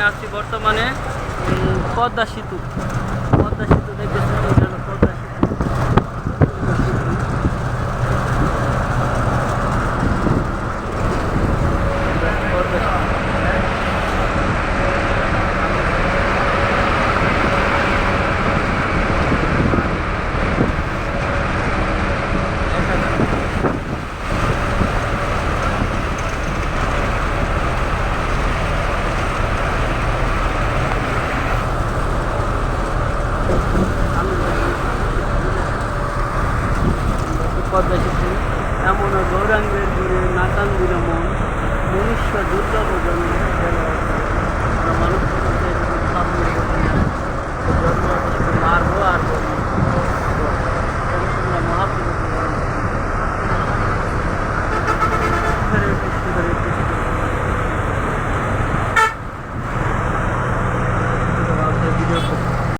আছি বর্তমানে পদ্মা সেতু। পদ্মা সেতু দেখতেছেন, এটা হলো পদ্মা সেতু। পদ্মা সেতু। পদ্মা সেতু এমন গৌরাঙ্গের ঘুরে নাকান দিল মন, মনুষ্য দুর্লভ জন্ম গেল